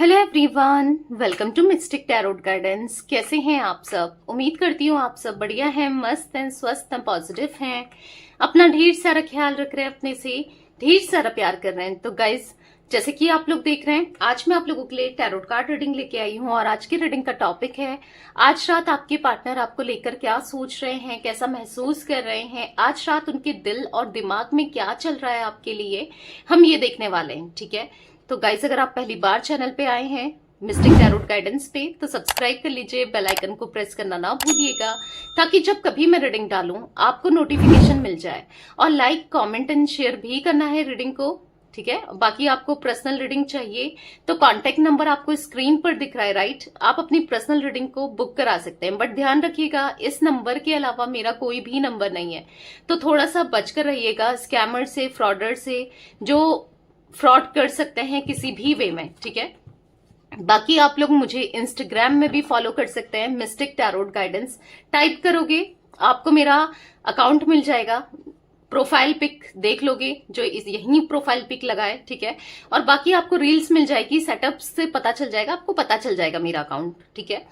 Hello everyone, welcome to mystic tarot guidance. कैसे हैं आप सब? उम्मीद करती हूँ आप सब बढ़िया हैं, मस्त हैं, स्वस्थ हैं, पॉजिटिव हैं, अपना ढेर सारा ख्याल रख रहे हैं, अपने से ढेर सारा प्यार कर रहे हैं। तो गाइज, जैसे कि आप लोग देख रहे हैं, आज मैं आप लोगों के लिए टैरोट कार्ड रीडिंग लेके आई हूँ और आज की रीडिंग का टॉपिक है आज रात आपके पार्टनर आपको लेकर क्या सोच रहे हैं, कैसा महसूस कर रहे हैं, आज रात उनके दिल और दिमाग में क्या चल रहा है आपके लिए, हम ये देखने वाले हैं। ठीक है, तो गाइस, अगर आप पहली बार चैनल पे आए हैं मिस्टिक टैरोट गाइडेंस पे, तो सब्सक्राइब कर लीजिए, बेल आइकन को प्रेस करना ना भूलिएगा, ताकि जब कभी मैं रीडिंग डालूं आपको नोटिफिकेशन मिल जाए। और लाइक, कमेंट एंड शेयर भी करना है रीडिंग को। ठीक है, बाकी आपको पर्सनल रीडिंग चाहिए तो कॉन्टेक्ट नंबर आपको स्क्रीन पर दिख रहा है, राइट? आप अपनी पर्सनल रीडिंग को बुक करा सकते हैं, बट ध्यान रखिएगा इस नंबर के अलावा मेरा कोई भी नंबर नहीं है, तो थोड़ा सा बचकर रहिएगा स्कैमर से, फ्रॉडर से, जो फ्रॉड कर सकते हैं किसी भी वे में। ठीक है, बाकी आप लोग मुझे इंस्टाग्राम में भी फॉलो कर सकते हैं, मिस्टिक टैरोट गाइडेंस टाइप करोगे आपको मेरा अकाउंट मिल जाएगा, प्रोफाइल पिक देख लोगे जो यही प्रोफाइल पिक लगा है। ठीक है, और बाकी आपको रील्स मिल जाएगी, सेटअप से पता चल जाएगा, आपको पता चल जाएगा मेरा अकाउंट। ठीक है,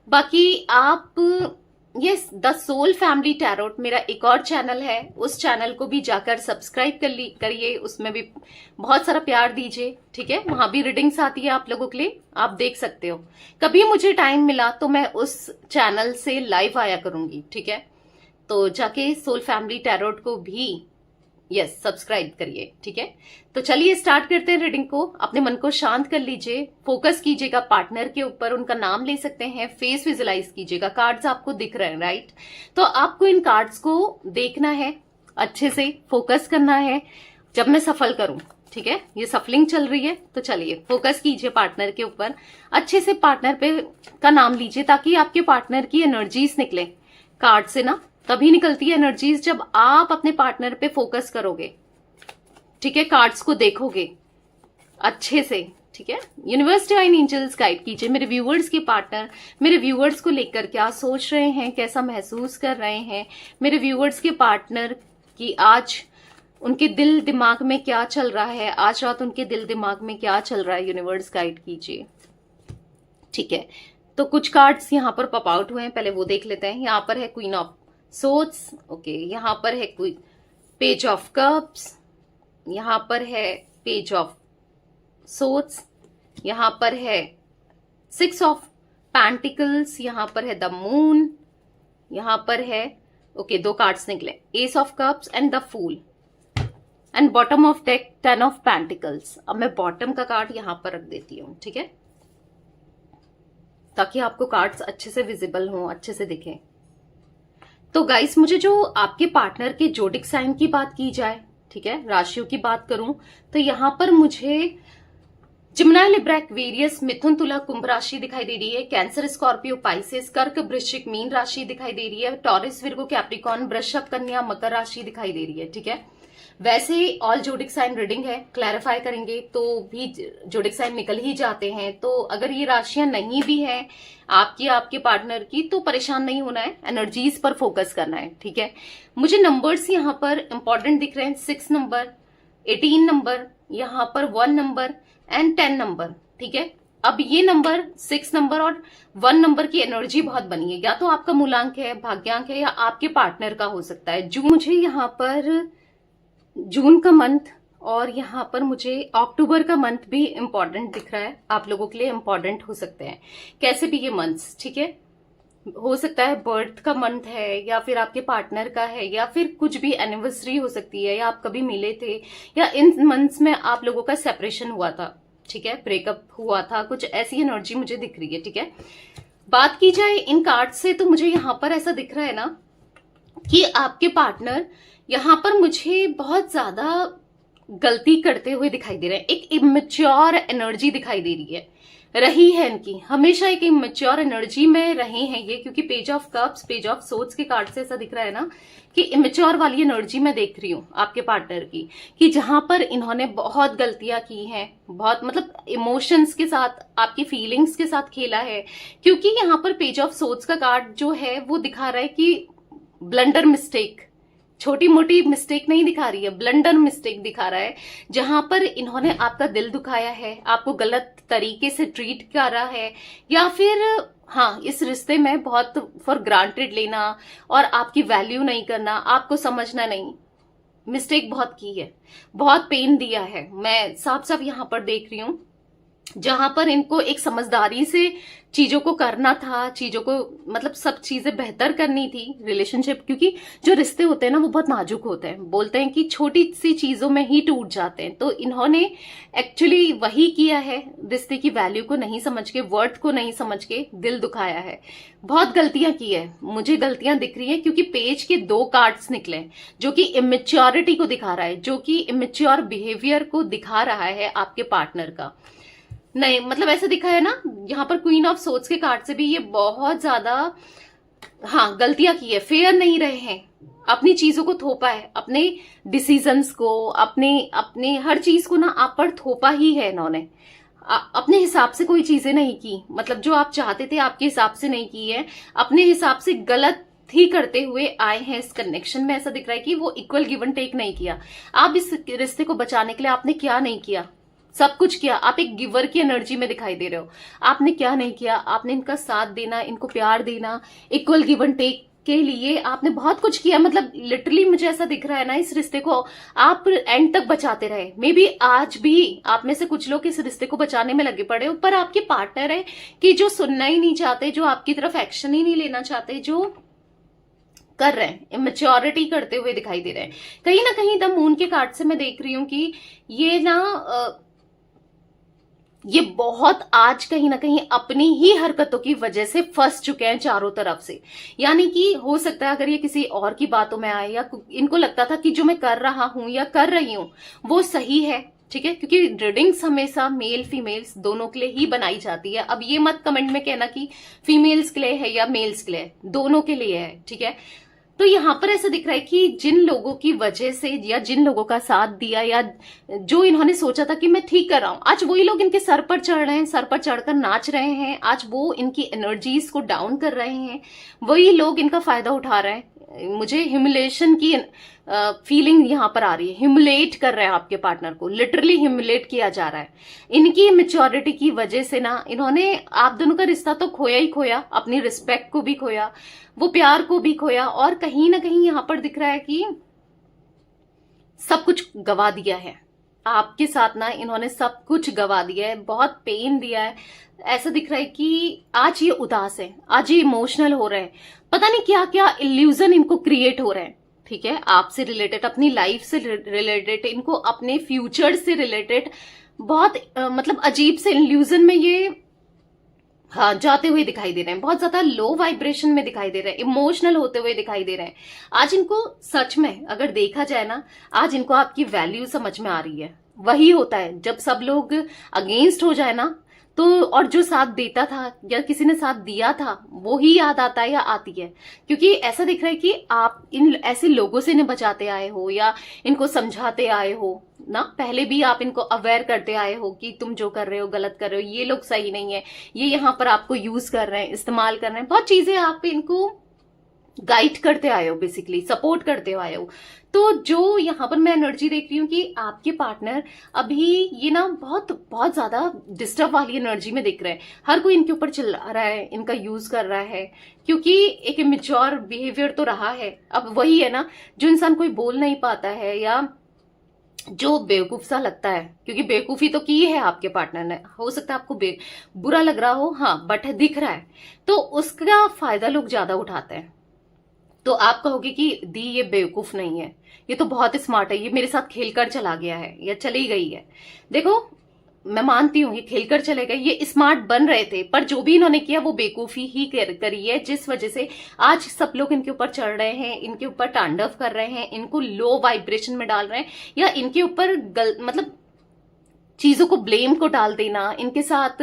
बाकी आप ये द सोल फैमिली टैरोट मेरा एक और चैनल है, उस चैनल को भी जाकर सब्सक्राइब करिए, उसमें भी बहुत सारा प्यार दीजिए। ठीक है, वहां भी रीडिंग्स आती है आप लोगों के लिए, आप देख सकते हो। कभी मुझे टाइम मिला तो मैं उस चैनल से लाइव आया करूंगी। ठीक है, तो जाके सोल फैमिली टैरोट को भी यस सब्सक्राइब करिए। ठीक है, तो चलिए स्टार्ट करते हैं रीडिंग को। अपने मन को शांत कर लीजिए, फोकस कीजिएगा पार्टनर के ऊपर, उनका नाम ले सकते हैं, फेस विजुलाइज कीजिएगा। कार्ड्स आपको दिख रहे हैं, राइट? तो आपको इन कार्ड्स को देखना है, अच्छे से फोकस करना है जब मैं सफल करूं। ठीक है, ये सफलिंग चल रही है, तो चलिए फोकस कीजिए पार्टनर के ऊपर, अच्छे से पार्टनर पे का नाम लीजिए, ताकि आपके पार्टनर की एनर्जीज निकले कार्ड से ना। तभी निकलती है एनर्जीज जब आप अपने पार्टनर पे फोकस करोगे। ठीक है, कार्ड्स को देखोगे अच्छे से। ठीक है, यूनिवर्स डिवाइन एंजल्स गाइड कीजिए मेरे व्यूअर्स के पार्टनर मेरे व्यूअर्स को लेकर क्या सोच रहे हैं, कैसा महसूस कर रहे हैं, मेरे व्यूअर्स के पार्टनर की आज उनके दिल दिमाग में क्या चल रहा है, आज रात उनके दिल दिमाग में क्या चल रहा है, यूनिवर्स गाइड कीजिए। ठीक है, तो कुछ कार्ड्स यहाँ पर पॉप आउट हुए हैं, पहले वो देख लेते हैं। यहाँ पर है क्वीन ऑफ सोर्ड्स, ओके, यहाँ पर है कोई पेज ऑफ कप्स, यहाँ पर है पेज ऑफ सोर्ड्स, यहाँ पर है सिक्स ऑफ पेंटिकल्स, यहाँ पर है द मून, यहाँ पर है ओके दो कार्ड्स निकले, ace of cups and the fool, and bottom of deck ten of pentacles. अब मैं बॉटम का कार्ड यहाँ पर रख देती हूँ, ठीक है, ताकि आपको कार्ड्स अच्छे से विजिबल हों, अच्छे से दिखें। तो गाइस, मुझे जो आपके पार्टनर के जोडिक साइन की बात की जाए, ठीक है, राशियों की बात करूं, तो यहां पर मुझे जिम्नाई, लिब्रा, एक्वेरियस, मिथुन, तुला, कुंभ राशि दिखाई दे रही है, कैंसर, स्कॉर्पियो, पाइसेस, कर्क, वृश्चिक, मीन राशि दिखाई दे रही है, टॉरस, विर्गो, कैप्रिकॉर्न, वृषभ, कन्या, मकर राशि दिखाई दे रही है। ठीक है, वैसे ऑल जोडिक साइन रीडिंग है, क्लैरिफाई करेंगे तो भी जोडिक साइन निकल ही जाते हैं। तो अगर ये राशियां नहीं भी हैं आपकी, आपके पार्टनर की, तो परेशान नहीं होना है, एनर्जीज पर फोकस करना है। ठीक है, मुझे नंबर्स यहाँ पर इंपॉर्टेंट दिख रहे हैं, 6 नंबर, 18 नंबर, यहाँ पर 1 नंबर एंड 10 नंबर। ठीक है, अब ये नंबर 6 नंबर और 1 नंबर की एनर्जी बहुत बनी है, या तो आपका मूलांक है, भाग्यांक है, या आपके पार्टनर का हो सकता है। जो मुझे यहाँ पर जून का मंथ और यहाँ पर मुझे अक्टूबर का मंथ भी इंपॉर्टेंट दिख रहा है, आप लोगों के लिए इंपॉर्टेंट हो सकते हैं कैसे भी ये मंथ्स। ठीक है, हो सकता है बर्थ का मंथ है, या फिर आपके पार्टनर का है, या फिर कुछ भी एनिवर्सरी हो सकती है, या आप कभी मिले थे, या इन मंथ्स में आप लोगों का सेपरेशन हुआ था। ठीक है, ब्रेकअप हुआ था, कुछ ऐसी एनर्जी मुझे दिख रही है। ठीक है, बात की जाए इन कार्ड से, तो मुझे यहाँ पर ऐसा दिख रहा है ना कि आपके पार्टनर यहाँ पर मुझे बहुत ज्यादा गलती करते हुए दिखाई दे रहे हैं, एक इमेच्योर एनर्जी दिखाई दे रही है इनकी, हमेशा एक इमेच्योर एनर्जी में रहे हैं ये, क्योंकि page of cups, page of swords के कार्ड से ऐसा दिख रहा है ना कि इमेच्योर वाली एनर्जी मैं देख रही हूँ आपके पार्टनर की, कि जहां पर इन्होंने बहुत गलतियां की हैं, बहुत मतलब इमोशंस के साथ, आपकी फीलिंग्स के साथ खेला है। क्योंकि यहाँ पर पेज ऑफ सोर्ड्स का कार्ड जो है वो दिखा रहा है कि ब्लंडर मिस्टेक, छोटी मोटी मिस्टेक नहीं दिखा रही है, ब्लंडर मिस्टेक दिखा रहा है, जहां पर इन्होंने आपका दिल दुखाया है, आपको गलत तरीके से ट्रीट कर रहा है, या फिर हाँ इस रिश्ते में बहुत फॉर ग्रांटेड लेना और आपकी वैल्यू नहीं करना, आपको समझना नहीं, मिस्टेक बहुत की है, बहुत पेन दिया है। मैं साफ साफ यहाँ पर देख रही हूं, जहां पर इनको एक समझदारी से चीजों को करना था, चीजों को मतलब सब चीजें बेहतर करनी थी रिलेशनशिप, क्योंकि जो रिश्ते होते हैं ना वो बहुत नाजुक होते हैं, बोलते हैं कि छोटी सी चीजों में ही टूट जाते हैं। तो इन्होंने एक्चुअली वही किया है, रिश्ते की वैल्यू को नहीं समझ के, वर्थ को नहीं समझ के दिल दुखाया है, बहुत गलतियां की है। मुझे गलतियां दिख रही हैं क्योंकि पेज के 2 कार्ड्स निकले जो कि इमेच्योरिटी को दिखा रहा है, जो कि इमेच्योर बिहेवियर को दिखा रहा है आपके पार्टनर का। नहीं मतलब ऐसा दिखा है ना, यहाँ पर क्वीन ऑफ सोर्ड्स के कार्ड से भी ये बहुत ज्यादा हाँ गलतियां की है, फेयर नहीं रहे हैं, अपनी चीजों को थोपा है, अपने डिसीजंस को, अपने हर चीज को ना आप पर थोपा ही है इन्होंने। अपने हिसाब से कोई चीजें नहीं की, मतलब जो आप चाहते थे आपके हिसाब से नहीं की है, अपने हिसाब से गलत ही करते हुए आए हैं इस कनेक्शन में। ऐसा दिख रहा है कि वो इक्वल गिव एंड टेक नहीं किया। आप इस रिश्ते को बचाने के लिए आपने क्या नहीं किया, सब कुछ किया। आप एक गिवर की एनर्जी में दिखाई दे रहे हो, आपने क्या नहीं किया, आपने इनका साथ देना, इनको प्यार देना, इक्वल गिव एंड टेक के लिए आपने बहुत कुछ किया। मतलब लिटरली मुझे ऐसा दिख रहा है ना, इस रिश्ते को आप एंड तक बचाते रहे। मे बी आज भी आप में से कुछ लोग इस रिश्ते को बचाने में लगे पड़े हो, पर आपके पार्टनर है कि जो सुनना ही नहीं चाहते, जो आपकी तरफ एक्शन ही नहीं लेना चाहते, जो कर रहे हैं, इमेच्योरिटी करते हुए दिखाई दे रहे हैं। कहीं ना कहीं द मून के कार्ड से मैं देख रही हूं कि ये ना ये बहुत आज कहीं ना कहीं अपनी ही हरकतों की वजह से फंस चुके हैं चारों तरफ से। यानी कि हो सकता है अगर ये किसी और की बातों में आए, या इनको लगता था कि जो मैं कर रहा हूं या कर रही हूं वो सही है, ठीक है, क्योंकि रीडिंग्स हमेशा मेल फीमेल्स दोनों के लिए ही बनाई जाती है। अब ये मत कमेंट में कहना कि फीमेल्स के लिए है या मेल्स के लिए, दोनों के लिए है, ठीक है। तो यहाँ पर ऐसा दिख रहा है कि जिन लोगों की वजह से या जिन लोगों का साथ दिया, या जो इन्होंने सोचा था कि मैं ठीक कर रहा हूं, आज वही लोग इनके सर पर चढ़ रहे हैं, सर पर चढ़कर नाच रहे हैं, आज वो इनकी एनर्जीज को डाउन कर रहे हैं, वही लोग इनका फायदा उठा रहे हैं। मुझे ह्यूमिलेशन की फीलिंग यहाँ पर आ रही है, ह्यूमिलेट कर रहे हैं आपके पार्टनर को, लिटरली ह्यूमिलेट किया जा रहा है। इनकी मैच्योरिटी की वजह से ना इन्होंने आप दोनों का रिश्ता तो खोया ही खोया, अपनी रिस्पेक्ट को भी खोया, वो प्यार को भी खोया, और कहीं ना कहीं यहाँ पर दिख रहा है कि सब कुछ गवा दिया है आपके साथ ना, इन्होंने सब कुछ गवा दिया है, बहुत पेन दिया है। ऐसा दिख रहा है कि आज ये उदास है, आज ये इमोशनल हो रहे हैं, पता नहीं क्या क्या इल्यूजन इनको क्रिएट हो रहे हैं, ठीक है, आपसे रिलेटेड, अपनी लाइफ से रिलेटेड, इनको अपने फ्यूचर से रिलेटेड बहुत मतलब अजीब से इल्यूजन में ये हाँ जाते हुए दिखाई दे रहे हैं, बहुत ज्यादा लो वाइब्रेशन में दिखाई दे रहे हैं, इमोशनल होते हुए दिखाई दे रहे हैं। आज इनको सच में अगर देखा जाए ना, आज इनको आपकी वैल्यू समझ में आ रही है। वही होता है जब सब लोग अगेंस्ट हो जाए ना, तो और जो साथ देता था या किसी ने साथ दिया था वो ही याद आता है या आती है, क्योंकि ऐसा दिख रहा है कि आप इन ऐसे लोगों से इन्हें बचाते आए हो या इनको समझाते आए हो ना, पहले भी आप इनको अवेयर करते आए हो कि तुम जो कर रहे हो गलत कर रहे हो, ये लोग सही नहीं है, ये यहाँ पर आपको यूज कर रहे हैं, इस्तेमाल कर रहे हैं, बहुत चीजें आप इनको गाइड करते आए हो, बेसिकली सपोर्ट करते आए हो। तो जो यहाँ पर मैं एनर्जी देख रही हूँ कि आपके पार्टनर अभी ये ना बहुत बहुत ज्यादा डिस्टर्ब वाली एनर्जी में दिख रहे हैं, हर कोई इनके ऊपर चिल्ला रहा है, इनका यूज कर रहा है, क्योंकि एक इमेच्योर बिहेवियर तो रहा है। अब वही है ना, जो इंसान कोई बोल नहीं पाता है या जो बेवकूफ सा लगता है, क्योंकि बेवकूफी तो की है आपके पार्टनर ने, हो सकता है आपको बुरा लग रहा हो, हाँ बट दिख रहा है, तो उसका फायदा लोग ज्यादा उठाते हैं। तो आप कहोगे कि दी ये बेवकूफ नहीं है, ये तो बहुत स्मार्ट है, ये मेरे साथ खेलकर चला गया है या चली गई है। देखो मैं मानती हूँ ये खेलकर चले गए, ये स्मार्ट बन रहे थे, पर जो भी इन्होंने किया वो बेवकूफी ही करी है, जिस वजह से आज सब लोग इनके ऊपर चढ़ रहे हैं, इनके ऊपर तांडव कर रहे हैं, इनको लो वाइब्रेशन में डाल रहे हैं, या इनके ऊपर मतलब चीजों को ब्लेम को डाल देना, इनके साथ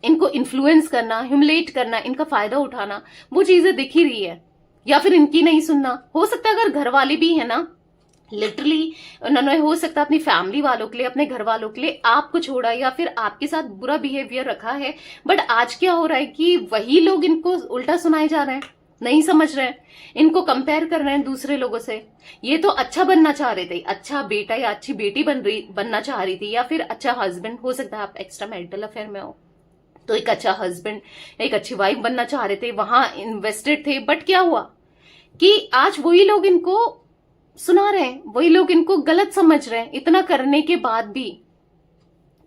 इनको इन्फ्लुएंस करना, ह्यूमिलेट करना, इनका फायदा उठाना, वो चीजें दिख ही रही है। या फिर इनकी नहीं सुनना, हो सकता है अगर घर वाले भी है ना, लिटरली उन्होंने हो सकता है अपनी फैमिली वालों के लिए, अपने घर वालों के लिए आपको छोड़ा या फिर आपके साथ बुरा बिहेवियर रखा है, बट आज क्या हो रहा है कि वही लोग इनको उल्टा सुनाए जा रहे हैं, नहीं समझ रहे हैं, इनको कंपेयर कर रहे हैं दूसरे लोगों से। ये तो अच्छा बनना चाह रहे थे, अच्छा बेटा या अच्छी बेटी बनना चाह रही थी, या फिर अच्छा हस्बैंड, हो सकता है आप एक्स्ट्रा मैरिटल अफेयर में हो तो एक अच्छा हस्बैंड, एक अच्छी वाइफ बनना चाह रहे थे, वहां इन्वेस्टेड थे। बट क्या हुआ कि आज वही लोग इनको सुना रहे हैं, वही लोग इनको गलत समझ रहे हैं इतना करने के बाद भी।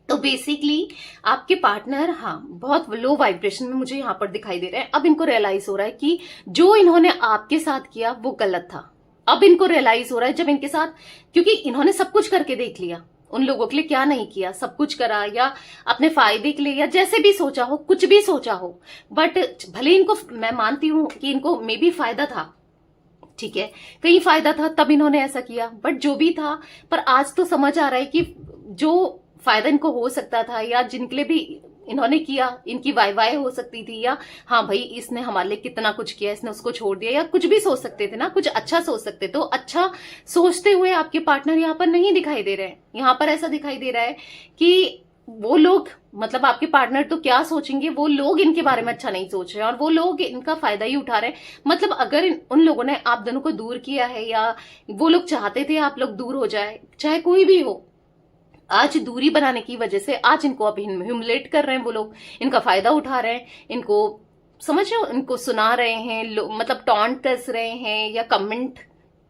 तो बेसिकली आपके पार्टनर बहुत लो वाइब्रेशन में मुझे यहां पर दिखाई दे रहे हैं। अब इनको रियलाइज हो रहा है कि जो इन्होंने आपके साथ किया वो गलत था। अब इनको रियलाइज हो रहा है जब इनके साथ, क्योंकि इन्होंने सब कुछ करके देख लिया, उन लोगों के लिए क्या नहीं किया, सब कुछ करा, या अपने फायदे के लिए, या जैसे भी सोचा हो, कुछ भी सोचा हो। बट भले इनको, मैं मानती हूं कि इनको मे बी फायदा था, ठीक है, कहीं फायदा था तब इन्होंने ऐसा किया, बट जो भी था, पर आज तो समझ आ रहा है कि जो फायदा इनको हो सकता था, या जिनके लिए भी इन्होंने किया, इनकी वाई हो सकती थी, या हाँ भाई इसने हमारे लिए कितना कुछ किया, इसने उसको छोड़ दिया, या कुछ भी सोच सकते थे ना, कुछ अच्छा सोच सकते। तो अच्छा सोचते हुए आपके पार्टनर यहाँ पर नहीं दिखाई दे रहे हैं। यहाँ पर ऐसा दिखाई दे रहा है कि वो लोग, मतलब आपके पार्टनर तो क्या सोचेंगे, वो लोग इनके बारे में अच्छा नहीं सोच रहे हैं और वो लोग इनका फायदा ही उठा रहे हैं। मतलब अगर उन लोगों ने आप दोनों को दूर किया है, या वो लोग चाहते थे आप लोग दूर हो जाए, चाहे कोई भी हो, आज दूरी बनाने की वजह से आज इनको अब ह्यूमिलेट कर रहे हैं वो लोग, इनका फायदा उठा रहे हैं, इनको समझ रहे हो, इनको सुना रहे हैं, मतलब टॉन्ट कस रहे हैं या कमेंट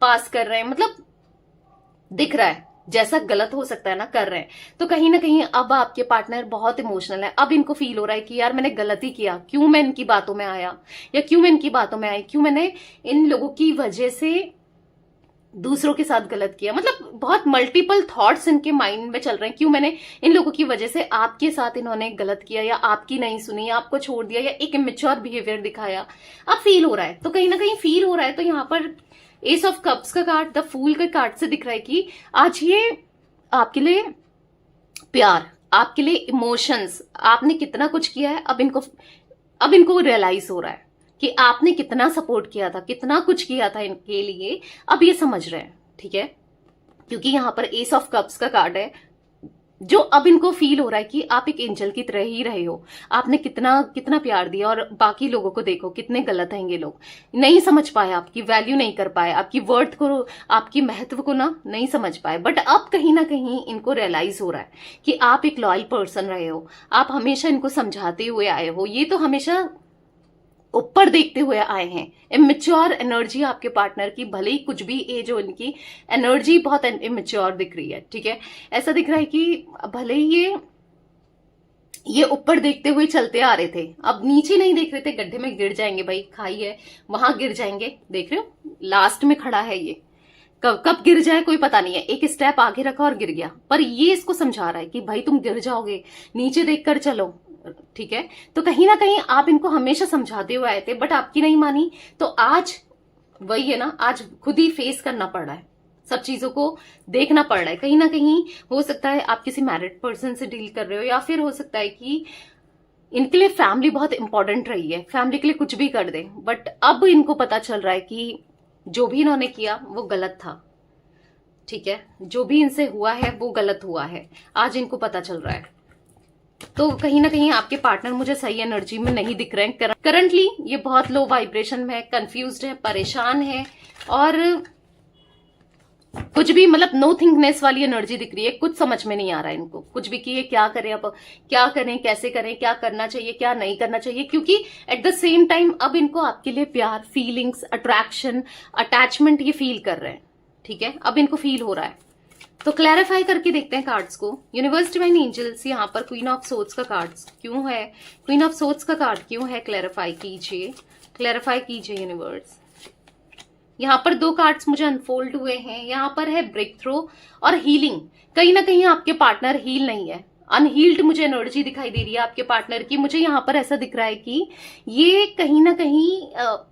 पास कर रहे हैं, मतलब दिख रहा है जैसा गलत हो सकता है ना, कर रहे हैं। तो कहीं ना कहीं अब आपके पार्टनर बहुत इमोशनल है। अब इनको फील हो रहा है कि यार मैंने गलती किया, क्यों मैं इनकी बातों में आया, या क्यों मैं इनकी बातों में आई, क्यों मैंने इन लोगों की वजह से दूसरों के साथ गलत किया। मतलब बहुत मल्टीपल थॉट्स इनके माइंड में चल रहे हैं, क्यों मैंने इन लोगों की वजह से आपके साथ इन्होंने गलत किया, या आपकी नहीं सुनी, या आपको छोड़ दिया, या एक इमेच्योर बिहेवियर दिखाया। अब फील हो रहा है, तो कहीं ना कहीं फील हो रहा है। तो यहाँ पर एस ऑफ कप्स का कार्ड, द फूल के कार्ड से दिख रहा है कि आज ये आपके लिए प्यार, आपके लिए इमोशंस, आपने कितना कुछ किया है, अब इनको रियलाइज हो रहा है कि आपने कितना सपोर्ट किया था, कितना कुछ किया था इनके लिए, अब ये समझ रहे हैं, ठीक है। क्योंकि यहाँ पर एस ऑफ कप्स का कार्ड है, जो अब इनको फील हो रहा है कि आप एक एंजल की तरह ही रहे हो, आपने कितना कितना प्यार दिया, और बाकी लोगों को देखो कितने गलत हैं ये लोग, नहीं समझ पाए, आपकी वैल्यू नहीं कर पाए, आपकी वर्थ को, आपकी महत्व को ना नहीं समझ पाए। बट अब कहीं ना कहीं इनको रियलाइज हो रहा है कि आप एक लॉयल पर्सन रहे हो, आप हमेशा इनको समझाते हुए आए हो, ये तो हमेशा ऊपर देखते हुए आए हैं। इमेच्योर एनर्जी आपके पार्टनर की, भले ही कुछ भी एज हो, इनकी एनर्जी बहुत इमेच्योर दिख रही है, ठीक है। ऐसा दिख रहा है कि भले ही ये ऊपर देखते हुए चलते आ रहे थे, अब नीचे नहीं देख रहे थे, गड्ढे में गिर जाएंगे भाई, खाई है वहां गिर जाएंगे, देख रहे हो लास्ट में खड़ा है ये, कब गिर जाए कोई पता नहीं है, एक स्टेप आगे रखा और गिर गया। पर ये इसको समझा रहा है कि भाई तुम गिर जाओगे, नीचे देखकर चलो, ठीक है। तो कहीं ना कहीं आप इनको हमेशा समझाते हुए आए थे, बट आपकी नहीं मानी। तो आज वही है ना, आज खुद ही फेस करना पड़ रहा है, सब चीजों को देखना पड़ रहा है। कहीं ना कहीं हो सकता है आप किसी मैरिड पर्सन से डील कर रहे हो, या फिर हो सकता है कि इनके लिए फैमिली बहुत इंपॉर्टेंट रही है, फैमिली के लिए कुछ भी कर दे। बट अब इनको पता चल रहा है कि जो भी इन्होंने किया वो गलत था, ठीक है, जो भी इनसे हुआ है वो गलत हुआ है, आज इनको पता चल रहा है। तो कहीं ना कहीं आपके पार्टनर मुझे सही एनर्जी में नहीं दिख रहे हैं करंटली, ये बहुत लो वाइब्रेशन में है, कंफ्यूज्ड है, परेशान है, और कुछ भी मतलब नो थिंकनेस वाली एनर्जी दिख रही है। कुछ समझ में नहीं आ रहा है इनको, कुछ भी कि ये क्या करें, अब क्या करें, कैसे करें, क्या करना चाहिए, क्या नहीं करना चाहिए। क्योंकि एट द सेम टाइम अब इनको आपके लिए प्यार, फीलिंग्स, अट्रैक्शन, अटैचमेंट ये फील कर रहे हैं, ठीक है। अब इनको फील हो रहा है, तो क्लैरिफाई करके देखते हैं कार्ड्स को। यूनिवर्स डिवाइन एंजल्स, यहाँ पर क्वीन ऑफ सोर्ड्स का कार्ड्स क्यों है, क्वीन ऑफ सोर्ड्स का कार्ड क्यों है, क्लैरिफाई कीजिए, क्लैरिफाई कीजिए यूनिवर्स। यहाँ पर दो कार्ड्स मुझे अनफोल्ड हुए हैं, यहाँ पर है ब्रेक थ्रो और हीलिंग। कहीं ना कहीं आपके पार्टनर हील नहीं है, अनहील्ड मुझे एनर्जी दिखाई दे रही है आपके पार्टनर की। मुझे यहाँ पर ऐसा दिख रहा है कि ये कहीं ना कहीं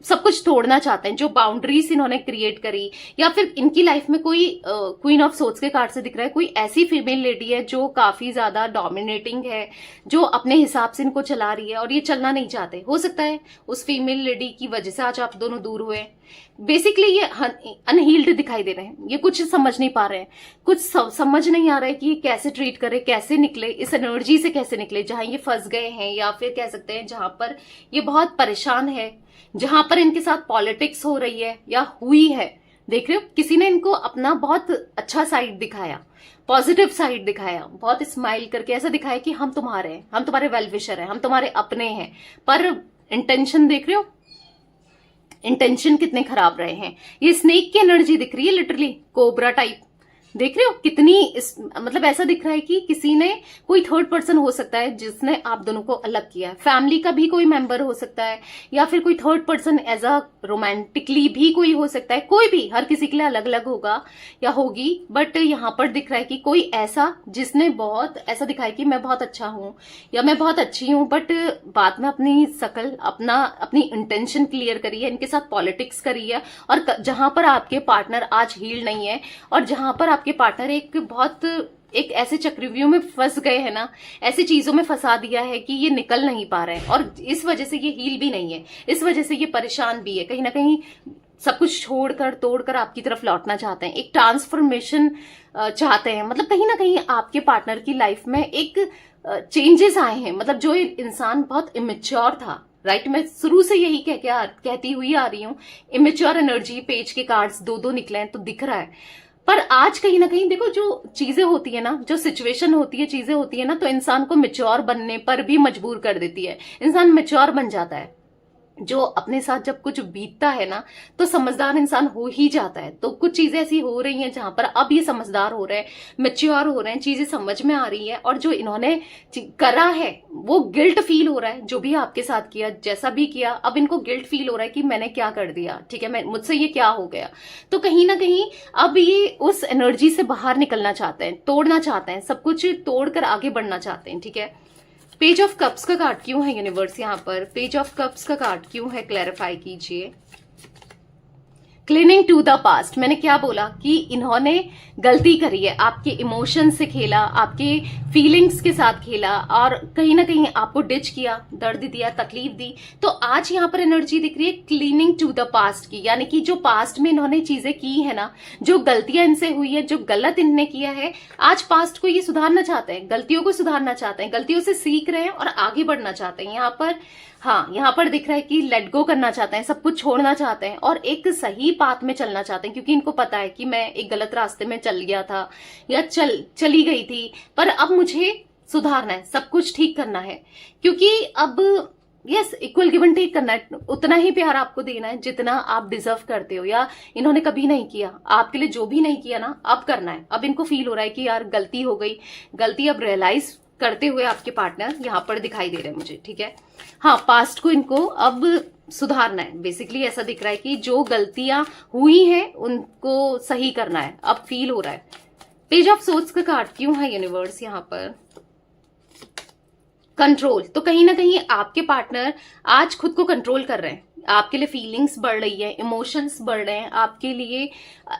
सब कुछ तोड़ना चाहते हैं, जो बाउंड्रीज इन्होंने क्रिएट करी, या फिर इनकी लाइफ में कोई क्वीन ऑफ सोर्ड्स के कार्ड से दिख रहा है कोई ऐसी फीमेल लेडी है जो काफी ज्यादा डोमिनेटिंग है, जो अपने हिसाब से इनको चला रही है, और ये चलना नहीं चाहते। हो सकता है उस फीमेल लेडी की वजह से आज आप दोनों दूर हुए, बेसिकली ये अनहील्ड दिखाई दे रहे हैं, ये कुछ समझ नहीं पा रहे हैं, कुछ समझ नहीं आ रहा है कि ये कैसे ट्रीट करे, कैसे निकले, इस एनर्जी से कैसे निकले जहां ये फंस गए हैं, या फिर कह सकते हैं जहां पर ये बहुत परेशान है, जहां पर इनके साथ पॉलिटिक्स हो रही है या हुई है। देख रहे हो, किसी ने इनको अपना बहुत अच्छा साइड दिखाया, पॉजिटिव साइड दिखाया, बहुत स्माइल करके ऐसा दिखाया कि हम तुम्हारे हैं, हम तुम्हारे वेल विशर हैं, हम तुम्हारे अपने हैं। पर इंटेंशन देख रहे हो, इंटेंशन कितने खराब रहे हैं। ये स्नेक की एनर्जी दिख रही है, लिटरली कोबरा टाइप। देख रहे हो कितनी मतलब ऐसा दिख रहा है कि किसी ने, कोई थर्ड पर्सन हो सकता है जिसने आप दोनों को अलग किया है, फैमिली का भी कोई मेंबर हो सकता है, या फिर कोई third person as a romantically भी कोई हो सकता है, कोई भी, हर किसी के लिए अलग अलग होगा या होगी। बट यहाँ पर दिख रहा है कि कोई ऐसा जिसने बहुत ऐसा दिखाया कि मैं बहुत अच्छा हूं या मैं बहुत अच्छी हूं, बट बाद में अपनी शकल, अपनी इंटेंशन क्लियर करी है, इनके साथ पॉलिटिक्स करी है। और जहां पर आपके पार्टनर आज हील नहीं है, और जहां पर आपके पार्टनर एक ऐसे चक्रव्यूह में फंस गए हैं ना, ऐसी चीजों में फंसा दिया है कि ये निकल नहीं पा रहे हैं, और इस वजह से ये हील भी नहीं है, इस वजह से ये परेशान भी है। कहीं ना कहीं सब कुछ छोड़कर तोड़कर आपकी तरफ लौटना चाहते हैं, एक ट्रांसफॉर्मेशन चाहते हैं। मतलब कहीं ना कहीं आपके पार्टनर की लाइफ में एक चेंजेस आए हैं। मतलब जो इंसान बहुत इमेच्योर था, राइट, मैं शुरू से यही कहती हुई आ रही हूँ, इमेच्योर एनर्जी, पेज के कार्ड्स दो दो निकले हैं तो दिख रहा है। पर आज कहीं ना कहीं देखो, जो चीजें होती है ना, जो सिचुएशन होती है, चीजें होती है ना, तो इंसान को मैच्योर बनने पर भी मजबूर कर देती है। इंसान मैच्योर बन जाता है, जो अपने साथ जब कुछ बीतता है ना, तो समझदार इंसान हो ही जाता है। तो कुछ चीजें ऐसी हो रही हैं जहां पर अब ये समझदार हो रहे हैं, मैच्योर हो रहे हैं, चीजें समझ में आ रही है, और जो इन्होंने करा है वो गिल्ट फील हो रहा है। जो भी आपके साथ किया, जैसा भी किया, अब इनको गिल्ट फील हो रहा है कि मैंने क्या कर दिया, ठीक है, मुझसे ये क्या हो गया। तो कहीं ना कहीं अब ये उस एनर्जी से बाहर निकलना चाहते हैं, तोड़ना चाहते हैं, सब कुछ तोड़कर आगे बढ़ना चाहते हैं, ठीक है। पेज ऑफ कप्स का कार्ड क्यों है यूनिवर्स यहाँ पर? पेज ऑफ कप्स का कार्ड क्यों है, क्लैरिफाई कीजिए। क्लीनिंग टू द पास्ट, मैंने क्या बोला कि इन्होंने गलती करी है, आपके इमोशन से खेला, आपके फीलिंग्स के साथ खेला, और कहीं ना कहीं आपको डिच किया, दर्द दिया, तकलीफ दी। तो आज यहाँ पर एनर्जी दिख रही है क्लीनिंग टू द पास्ट की, यानी कि जो पास्ट में इन्होंने चीजें की है ना, जो गलतियां इनसे हुई है, जो गलत इनने किया है, आज पास्ट को ये सुधारना चाहते हैं, गलतियों को सुधारना चाहते हैं, गलतियों से सीख रहे हैं और आगे बढ़ना चाहते हैं। यहाँ पर, हाँ, यहाँ पर दिख रहा है कि लेट गो करना चाहते हैं, सब कुछ छोड़ना चाहते हैं और एक सही पाथ में चलना चाहते हैं, क्योंकि इनको पता है कि मैं एक गलत रास्ते में चल गया था या चली गई थी, पर अब मुझे सुधारना है, सब कुछ ठीक करना है। क्योंकि अब yes, equal give and take करना है, उतना ही प्यार आपको देना है जितना आप डिजर्व करते हो, या इन्होंने कभी नहीं किया आपके लिए, जो भी नहीं किया ना, अब करना है। अब इनको फील हो रहा है कि यार गलती हो गई, गलती अब रियलाइज करते हुए आपके पार्टनर यहाँ पर दिखाई दे रहे हैं मुझे, ठीक है। हाँ, पास्ट को इनको अब सुधारना है, बेसिकली ऐसा दिख रहा है कि जो गलतियां हुई हैं उनको सही करना है, अब फील हो रहा है। पेज ऑफ सोर्ड्स का कार्ड क्यों है यूनिवर्स यहाँ पर? कंट्रोल, तो कहीं ना कहीं आपके पार्टनर आज खुद को कंट्रोल कर रहे हैं, आपके लिए फीलिंग्स बढ़ रही है, इमोशंस बढ़ रहे हैं, आपके लिए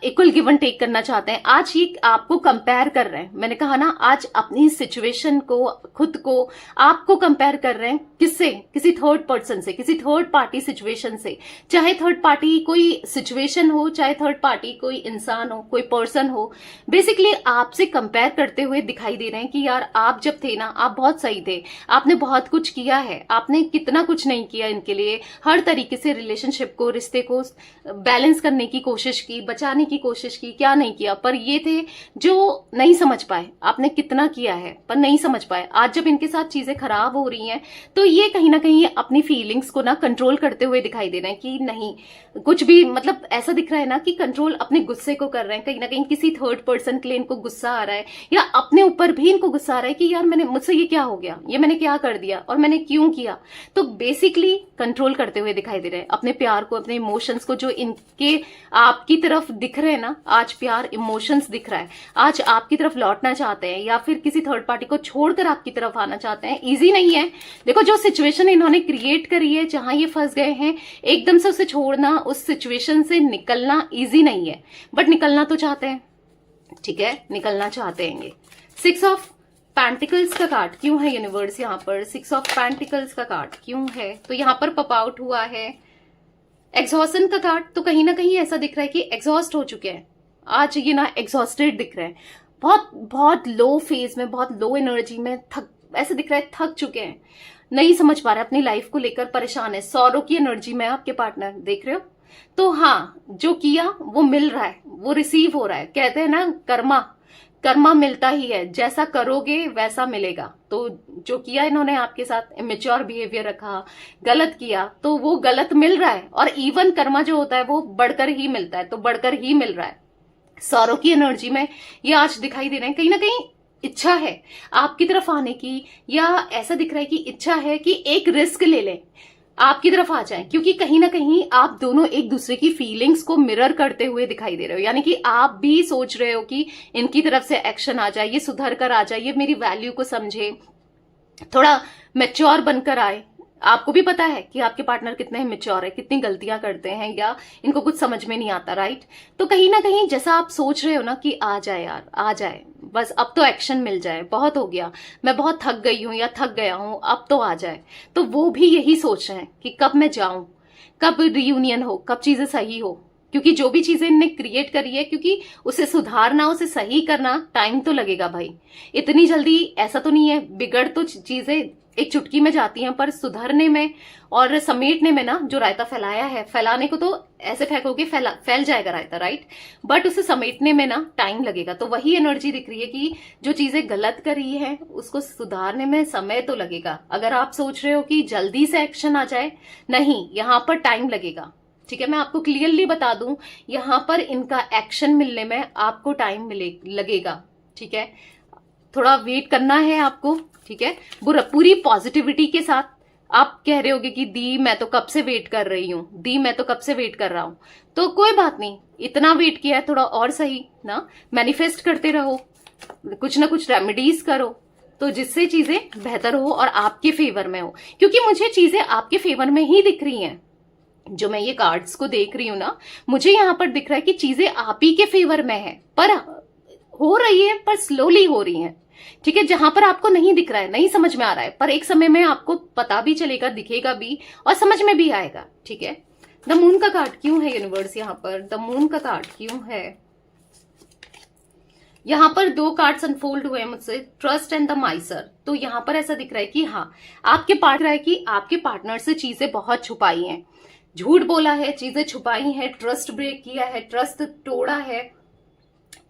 इक्वल गिव एंड टेक करना चाहते हैं। आज ये आपको कंपेयर कर रहे हैं, मैंने कहा ना, आज अपनी सिचुएशन को, खुद को, आपको कंपेयर कर रहे हैं किससे? किसी थर्ड पर्सन से, किसी थर्ड पार्टी सिचुएशन से। चाहे थर्ड पार्टी कोई सिचुएशन हो, चाहे थर्ड पार्टी कोई इंसान हो, कोई पर्सन हो, बेसिकली आपसे कंपेयर करते हुए दिखाई दे रहे हैं कि यार आप जब थे ना, आप बहुत सही थे, आपने बहुत कुछ किया है, आपने कितना कुछ नहीं किया इनके लिए, हर तरीके से रिलेशनशिप को, रिश्ते को बैलेंस करने की कोशिश की, बचाने की कोशिश की, क्या नहीं किया। पर ये थे जो नहीं समझ पाए आपने कितना किया है, पर नहीं समझ पाए। आज जब इनके साथ चीजें खराब हो रही हैं, तो ये कहीं ना कहीं अपनी फीलिंग्स को ना कंट्रोल करते हुए दिखाई दे रहे हैं कि नहीं, कुछ भी, मतलब ऐसा दिख रहा है ना कि कंट्रोल अपने गुस्से को कर रहे हैं। कहीं ना कहीं किसी थर्ड पर्सन के लिए इनको गुस्सा आ रहा है, या अपने ऊपर भी इनको गुस्सा आ रहा है कि यार मुझसे ये क्या हो गया, ये मैंने क्या कर दिया और मैंने क्यों किया। तो बेसिकली कंट्रोल करते हुए दिखाई दे रहे हैं अपने प्यार को, अपने इमोशंस को, जो इनके आपकी तरफ दिख रहे हैं ना, आज प्यार, इमोशंस दिख रहा है, आज आपकी तरफ लौटना चाहते हैं, या फिर किसी थर्ड पार्टी को छोड़कर आपकी तरफ आना चाहते हैं। इजी नहीं है, देखो जो सिचुएशन इन्होंने क्रिएट करी है, जहां ये फंस गए हैं, एकदम से उसे छोड़ना, उस सिचुएशन से निकलना इजी नहीं है, बट निकलना तो चाहते हैं, ठीक है, निकलना चाहते हैं। 6 ऑफ पेंटिकल्स का कार्ड क्यों है यूनिवर्स यहाँ पर? 6 ऑफ पेंटिकल्स का कार्ड क्यों है? तो यहाँ पर पॉप आउट हुआ है एग्जॉस्शन का कार्ड, तो कहीं ना कहीं ऐसा दिख रहा है कि एग्जॉस्ट हो चुके हैं आज, ये ना एग्जॉस्टेड दिख रहे हैं, बहुत बहुत लो फेज में, बहुत लो एनर्जी में, थक, ऐसे दिख रहा है थक चुके हैं, नहीं समझ पा रहे, अपनी लाइफ को लेकर परेशान है, सौरों की एनर्जी में आपके पार्टनर, देख रहे हो। तो हाँ, जो किया वो मिल रहा है, वो रिसीव हो रहा है, कहते हैं ना कर्मा, कर्मा मिलता ही है, जैसा करोगे वैसा मिलेगा। तो जो किया इन्होंने आपके साथ, इमेच्योर बिहेवियर रखा, गलत किया, तो वो गलत मिल रहा है, और इवन कर्मा जो होता है वो बढ़कर ही मिलता है, तो बढ़कर ही मिल रहा है। सौरों की एनर्जी में ये आज दिखाई दे रहे हैं, कहीं ना कहीं इच्छा है आपकी तरफ आने की, या ऐसा दिख रहा है कि इच्छा है कि एक रिस्क ले लें, आपकी तरफ आ जाएं, क्योंकि कहीं ना कहीं आप दोनों एक दूसरे की फीलिंग्स को मिरर करते हुए दिखाई दे रहे हो, यानी कि आप भी सोच रहे हो कि इनकी तरफ से एक्शन आ जाए, ये सुधर कर आ जाए, ये मेरी वैल्यू को समझे, थोड़ा मैच्योर बनकर आए। आपको भी पता है कि आपके पार्टनर कितने मैच्योर है, कितनी गलतियां करते हैं, या इनको कुछ समझ में नहीं आता, राइट। तो कहीं ना कहीं जैसा आप सोच रहे हो ना कि आ जाए यार, आ जाए, बस अब तो एक्शन मिल जाए, बहुत हो गया, मैं बहुत थक गई हूं या थक गया हूं, अब तो आ जाए, तो वो भी यही सोच रहे हैं कि कब मैं जाऊं, कब रियूनियन हो, कब चीजें सही हो, क्योंकि जो भी चीजें इनने क्रिएट करी है, क्योंकि उसे सुधारना, उसे सही करना टाइम तो लगेगा भाई, इतनी जल्दी ऐसा तो नहीं है, बिगड़ तो चीजें एक चुटकी में जाती हैं, पर सुधरने में और समेटने में ना, जो रायता फैलाया है, फैलाने को तो ऐसे फेंकोगे फैल जाएगा रायता, राइट, बट उसे समेटने में ना टाइम लगेगा। तो वही एनर्जी दिख रही है कि जो चीजें गलत करी है उसको सुधारने में समय तो लगेगा। अगर आप सोच रहे हो कि जल्दी से एक्शन आ जाए, नहीं, यहां पर टाइम लगेगा, ठीक है। मैं आपको क्लियरली बता दूं, यहां पर इनका एक्शन मिलने में आपको टाइम लगेगा, ठीक है, थोड़ा वेट करना है आपको, ठीक है। पूरी पॉजिटिविटी के साथ आप कह रहे होगे कि दी मैं तो कब से वेट कर रही हूं, दी मैं तो कब से वेट कर रहा हूं, तो कोई बात नहीं, इतना वेट किया है, थोड़ा और सही ना, मैनिफेस्ट करते रहो, कुछ ना कुछ रेमेडीज करो, तो जिससे चीजें बेहतर हो और आपके फेवर में हो, क्योंकि मुझे चीजें आपके फेवर में ही दिख रही हैं। जो मैं ये कार्ड्स को देख रही हूं ना, मुझे यहां पर दिख रहा है कि चीजें आप ही के फेवर में है, पर हो रही है, पर स्लोली हो रही है, ठीक है। जहां पर आपको नहीं दिख रहा है, नहीं समझ में आ रहा है, पर एक समय में आपको पता भी चलेगा, दिखेगा भी और समझ में भी आएगा, ठीक है। द मून का कार्ड क्यों है यूनिवर्स यहाँ पर, द मून का कार्ड क्यों है यहाँ पर? दो कार्ड्स अनफोल्ड हुए मुझसे, ट्रस्ट एंड द माइसर। तो यहाँ पर ऐसा दिख रहा है कि हाँ, आपके पार्टनर से चीजें बहुत छुपाई हैं, झूठ बोला है, चीजें छुपाई हैं, ट्रस्ट ब्रेक किया है, ट्रस्ट तोड़ा है,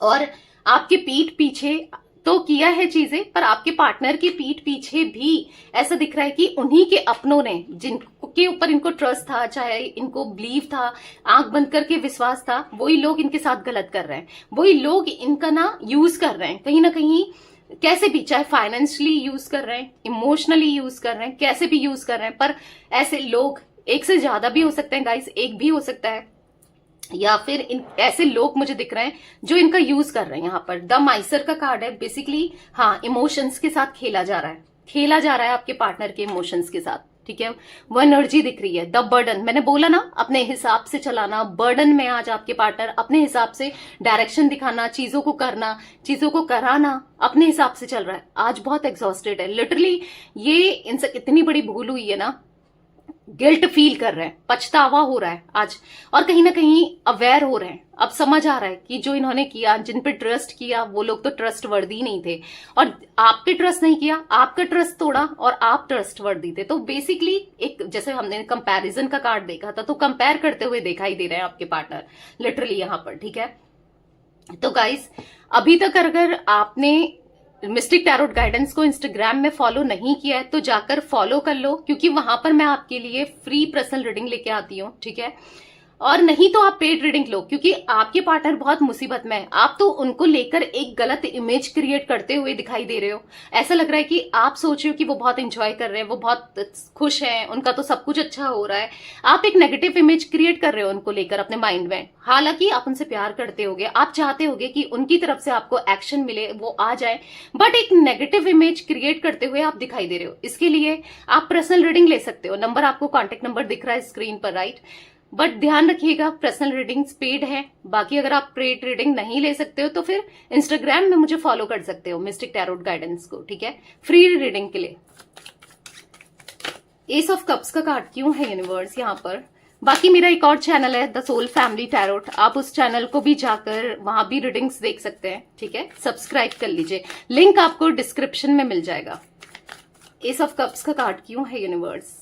और आपके पीठ पीछे तो किया है चीजें, पर आपके पार्टनर की पीठ पीछे भी ऐसा दिख रहा है कि उन्हीं के अपनों ने, जिनके ऊपर इनको ट्रस्ट था, चाहे इनको बिलीव था, आंख बंद करके विश्वास था, वही लोग इनके साथ गलत कर रहे हैं, वही लोग इनका ना यूज कर रहे हैं, कहीं ना कहीं कैसे भी, चाहे फाइनेंशियली यूज कर रहे हैं, इमोशनली यूज कर रहे हैं, कैसे भी यूज कर रहे हैं, पर ऐसे लोग एक से ज्यादा भी हो सकते हैं गाइस, एक भी हो सकता है, या फिर ऐसे लोग मुझे दिख रहे हैं जो इनका यूज कर रहे हैं। यहाँ पर द माइसर का कार्ड है, बेसिकली हाँ, इमोशंस के साथ खेला जा रहा है आपके पार्टनर के इमोशंस के साथ, ठीक है। वो एनर्जी दिख रही है। द बर्डन, मैंने बोला ना, अपने हिसाब से चलाना, बर्डन में आज आपके पार्टनर अपने हिसाब से डायरेक्शन दिखाना, चीजों को करना, चीजों को कराना, अपने हिसाब से चल रहा है, आज बहुत एग्जॉस्टेड है लिटरली। ये इनसे इतनी बड़ी भूल हुई है ना, गिल्ट फील कर रहे हैं, पछतावा हो रहा है आज, और कहीं ना कहीं अवेयर हो रहे हैं, अब समझ आ रहा है कि जो इन्होंने किया, जिन पे ट्रस्ट किया, वो लोग तो ट्रस्ट वर्दी नहीं थे, और आप पे ट्रस्ट नहीं किया, आपका ट्रस्ट तोड़ा और आप ट्रस्ट वर्दी थे। तो बेसिकली एक, जैसे हमने कंपैरिजन का कार्ड देखा था, तो कंपेयर करते हुए दिखाई दे रहे हैं आपके पार्टनर लिटरली यहाँ पर, ठीक है। तो गाइस, अभी तक अगर आपने मिस्टिक टैरोट गाइडेंस को इंस्टाग्राम में फॉलो नहीं किया है तो जाकर फॉलो कर लो, क्योंकि वहां पर मैं आपके लिए फ्री पर्सनल रीडिंग लेके आती हूँ, ठीक है। और नहीं तो आप पेड रीडिंग लो, क्योंकि आपके पार्टनर बहुत मुसीबत में है, आप तो उनको लेकर एक गलत इमेज क्रिएट करते हुए दिखाई दे रहे हो। ऐसा लग रहा है कि आप सोच रहे हो कि वो बहुत एंजॉय कर रहे हैं, वो बहुत खुश हैं, उनका तो सब कुछ अच्छा हो रहा है, आप एक नेगेटिव इमेज क्रिएट कर रहे हो उनको लेकर अपने माइंड में। हालांकि आप उनसे प्यार करते होगे, आप चाहते होगे कि उनकी तरफ से आपको एक्शन मिले, वो आ जाए, बट एक नेगेटिव इमेज क्रिएट करते हुए आप दिखाई दे रहे हो। इसके लिए आप पर्सनल रीडिंग ले सकते हो, नंबर आपको कॉन्टेक्ट नंबर दिख रहा है स्क्रीन पर, राइट। बट ध्यान रखिएगा, पर्सनल रीडिंग्स पेड है। बाकी अगर आप पेड रीडिंग नहीं ले सकते हो तो फिर इंस्टाग्राम में मुझे फॉलो कर सकते हो, मिस्टिक टैरोट गाइडेंस को, ठीक है, फ्री रीडिंग के लिए। एस ऑफ कप्स का कार्ड क्यों है यूनिवर्स यहाँ पर? बाकी मेरा एक और चैनल है द सोल फैमिली टैरोट, आप उस चैनल को भी जाकर वहां भी रीडिंग्स देख सकते हैं, ठीक है। सब्सक्राइब कर लीजिए, लिंक आपको डिस्क्रिप्शन में मिल जाएगा। एस ऑफ कप्स का कार्ड क्यों है यूनिवर्स?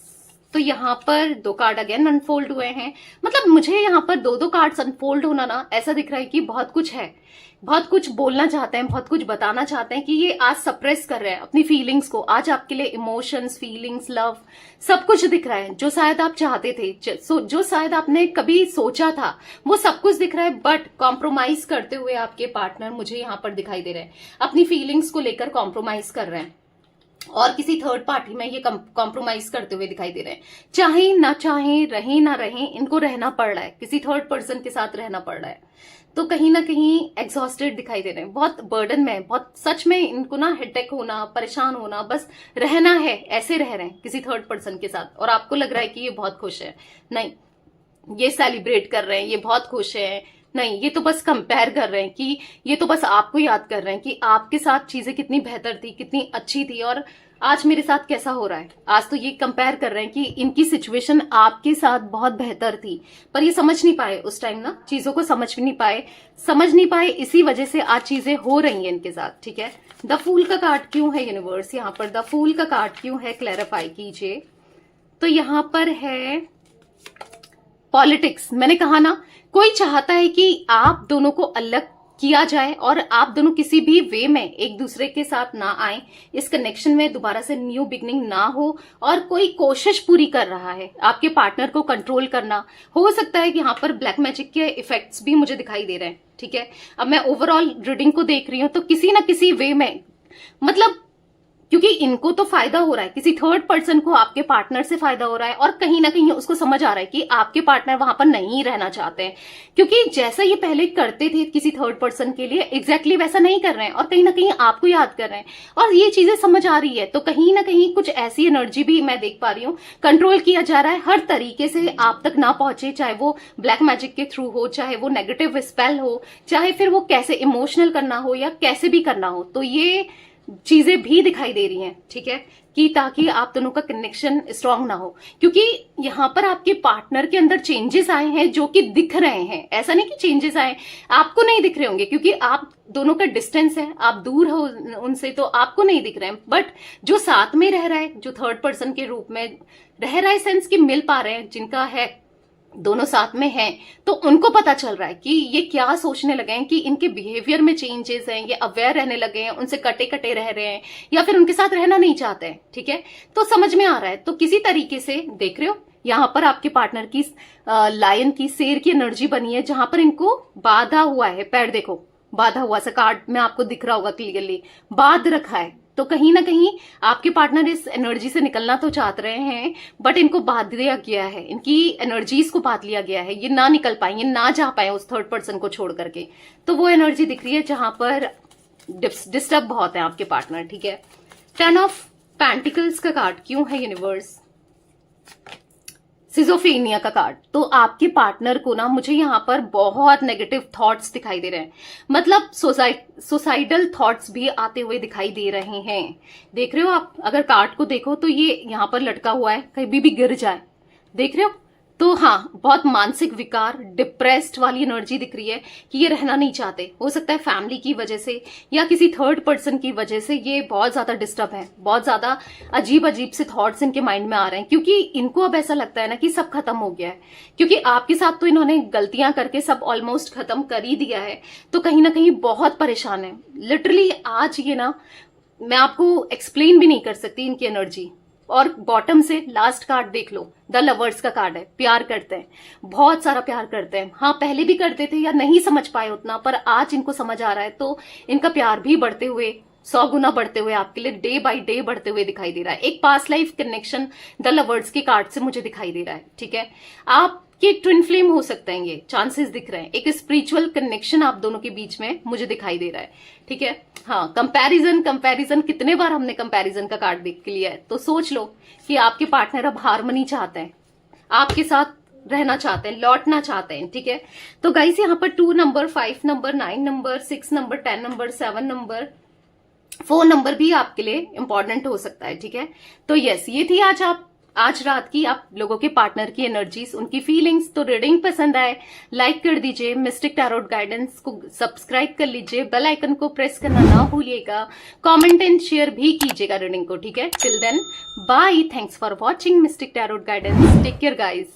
तो यहाँ पर 2 कार्ड अगेन अनफोल्ड हुए हैं। मतलब मुझे यहाँ पर 2 कार्ड्स अनफोल्ड होना ना, ऐसा दिख रहा है कि बहुत कुछ है, बहुत कुछ बोलना चाहते हैं, बहुत कुछ बताना चाहते हैं कि ये आज सप्रेस कर रहे हैं अपनी फीलिंग्स को। आज आपके लिए इमोशंस, फीलिंग्स, लव सब कुछ दिख रहा है, जो शायद आप चाहते थे, जो शायद आपने कभी सोचा था, वो सब कुछ दिख रहा है। बट कॉम्प्रोमाइज करते हुए आपके पार्टनर मुझे यहाँ पर दिखाई दे रहे हैं, अपनी फीलिंग्स को लेकर कॉम्प्रोमाइज कर रहे हैं और किसी थर्ड पार्टी में ये कॉम्प्रोमाइज करते हुए दिखाई दे रहे हैं। चाहे ना चाहे, रहे ना रहे, इनको रहना पड़ रहा है, किसी थर्ड पर्सन के साथ रहना पड़ रहा है। तो कहीं ना कहीं एग्जॉस्टेड दिखाई दे रहे हैं, बहुत बर्डन में, बहुत सच में इनको ना हेडेक होना, परेशान होना, बस रहना है, ऐसे रह रहे हैं किसी थर्ड पर्सन के साथ। और आपको लग रहा है कि ये बहुत खुश है, नहीं ये सेलिब्रेट कर रहे हैं, ये बहुत खुश है, नहीं ये तो बस कंपेयर कर रहे हैं कि ये तो बस आपको याद कर रहे हैं कि आपके साथ चीजें कितनी बेहतर थी, कितनी अच्छी थी और आज मेरे साथ कैसा हो रहा है। आज तो ये कंपेयर कर रहे हैं कि इनकी सिचुएशन आपके साथ बहुत बेहतर थी, पर ये समझ नहीं पाए उस टाइम ना, चीजों को समझ नहीं पाए, इसी वजह से आज चीजें हो रही हैं इनके साथ, ठीक है। द फूल का कार्ड क्यों है यूनिवर्स? यहाँ पर द फूल का कार्ड क्यों है, क्लैरिफाई कीजिए। तो यहाँ पर है पॉलिटिक्स। मैंने कहा ना, कोई चाहता है कि आप दोनों को अलग किया जाए और आप दोनों किसी भी वे में एक दूसरे के साथ ना आए, इस कनेक्शन में दोबारा से न्यू बिगनिंग ना हो, और कोई कोशिश पूरी कर रहा है आपके पार्टनर को कंट्रोल करना। हो सकता है कि यहाँ पर ब्लैक मैजिक के इफेक्ट्स भी मुझे दिखाई दे रहे हैं, ठीक है। अब मैं ओवरऑल रीडिंग को देख रही हूं तो किसी ना किसी वे में, मतलब क्योंकि इनको तो फायदा हो रहा है, किसी थर्ड पर्सन को आपके पार्टनर से फायदा हो रहा है और कहीं ना कहीं उसको समझ आ रहा है कि आपके पार्टनर वहां पर नहीं रहना चाहते हैं, क्योंकि जैसा ये पहले करते थे किसी थर्ड पर्सन के लिए, एग्जैक्टली वैसा नहीं कर रहे हैं और कहीं ना कहीं आपको याद कर रहे हैं और ये चीजें समझ आ रही है। तो कहीं ना कहीं कुछ ऐसी एनर्जी भी मैं देख पा रही हूँ, कंट्रोल किया जा रहा है हर तरीके से आप तक ना पहुंचे, चाहे वो ब्लैक मैजिक के थ्रू हो, चाहे वो नेगेटिव स्पेल हो, चाहे फिर वो कैसे इमोशनल करना हो या कैसे भी करना हो। तो ये चीजें भी दिखाई दे रही हैं, ठीक है, कि ताकि आप दोनों का कनेक्शन स्ट्रांग ना हो, क्योंकि यहाँ पर आपके पार्टनर के अंदर चेंजेस आए हैं जो कि दिख रहे हैं। ऐसा नहीं कि चेंजेस आए आपको नहीं दिख रहे होंगे, क्योंकि आप दोनों का डिस्टेंस है, आप दूर हो उनसे, तो आपको नहीं दिख रहे हैं। बट जो साथ में रह रहा है, जो थर्ड पर्सन के रूप में रह रहा है, सेंस की मिल पा रहे हैं, जिनका है दोनों साथ में हैं, तो उनको पता चल रहा है कि ये क्या सोचने लगे हैं, कि इनके बिहेवियर में चेंजेस हैं, ये अवेयर रहने लगे हैं, उनसे कटे कटे रह रहे हैं या फिर उनके साथ रहना नहीं चाहते हैं, ठीक है। तो समझ में आ रहा है। तो किसी तरीके से देख रहे हो यहाँ पर आपके पार्टनर की लायन की, शेर की एनर्जी बनी है, जहां पर इनको बाधा हुआ है, पैर देखो बाधा हुआ सा कार्ड में आपको दिख रहा होगा क्लियरली, बांध रखा है। तो कहीं ना कहीं आपके पार्टनर इस एनर्जी से निकलना तो चाहते रहे हैं, बट इनको बांध दिया गया है, इनकी एनर्जीज को बांध लिया गया है, ये ना निकल पाए, ये ना जा पाए उस थर्ड पर्सन को छोड़ करके। तो वो एनर्जी दिख रही है जहां पर डिस्टर्ब बहुत है आपके पार्टनर, ठीक है। 10 ऑफ पेंटिकल्स का कार्ड क्यों है यूनिवर्स? सिजोफ्रेनिया का कार्ड। तो आपके पार्टनर को ना मुझे यहाँ पर बहुत नेगेटिव थॉट्स दिखाई दे रहे हैं, मतलब सुसाइडल थॉट्स भी आते हुए दिखाई दे रहे हैं। देख रहे हो आप, अगर कार्ड को देखो तो ये यहाँ पर लटका हुआ है, कहीं भी गिर जाए, देख रहे हो। तो हाँ, बहुत मानसिक विकार, डिप्रेस्ड वाली एनर्जी दिख रही है कि ये रहना नहीं चाहते। हो सकता है फैमिली की वजह से या किसी थर्ड पर्सन की वजह से ये बहुत ज्यादा डिस्टर्ब है, बहुत ज्यादा अजीब अजीब से थॉट्स इनके माइंड में आ रहे हैं, क्योंकि इनको अब ऐसा लगता है ना कि सब खत्म हो गया है, क्योंकि आपके साथ तो इन्होंने गलतियां करके सब ऑलमोस्ट खत्म कर ही दिया है। तो कहीं ना कहीं बहुत परेशान है लिटरली। आज ये ना मैं आपको एक्सप्लेन भी नहीं कर सकती इनकी एनर्जी। और बॉटम से लास्ट कार्ड देख लो, द लवर्स का कार्ड है। प्यार करते हैं, बहुत सारा प्यार करते हैं। हाँ, पहले भी करते थे या नहीं समझ पाए उतना, पर आज इनको समझ आ रहा है, तो इनका प्यार भी बढ़ते हुए 100 गुना बढ़ते हुए आपके लिए डे बाय डे बढ़ते हुए दिखाई दे रहा है। एक past life connection the lovers के कार्ड से मुझे दिखाई दे रहा है, ठीक है। आपके ट्विन फ्लेम हो सकते हैं, ये चांसेस दिख रहे हैं। एक स्पिरिचुअल कनेक्शन आप दोनों के बीच में मुझे दिखाई दे रहा है, ठीक है। हाँ, कंपैरिजन कितने बार हमने कंपैरिजन का कार्ड देख लिया है। तो सोच लो कि आपके पार्टनर अब हार्मनी चाहते हैं, आपके साथ रहना चाहते हैं, लौटना चाहते हैं, ठीक है। तो गाइस यहाँ पर 2 number, 5 number, 9 number, 6 number, 10 number, 7 number, 4 number भी आपके लिए इंपॉर्टेंट हो सकता है, ठीक है। तो यस, ये थी आज आज रात की आप लोगों के पार्टनर की एनर्जीज, उनकी फीलिंग्स। तो रीडिंग पसंद आए लाइक कर दीजिए, मिस्टिक टैरोट गाइडेंस को सब्सक्राइब कर लीजिए, बेल आइकन को प्रेस करना ना भूलिएगा, कमेंट एंड शेयर भी कीजिएगा रीडिंग को, ठीक है। Till then bye, thanks for watching mystic tarot guidance, take care guys.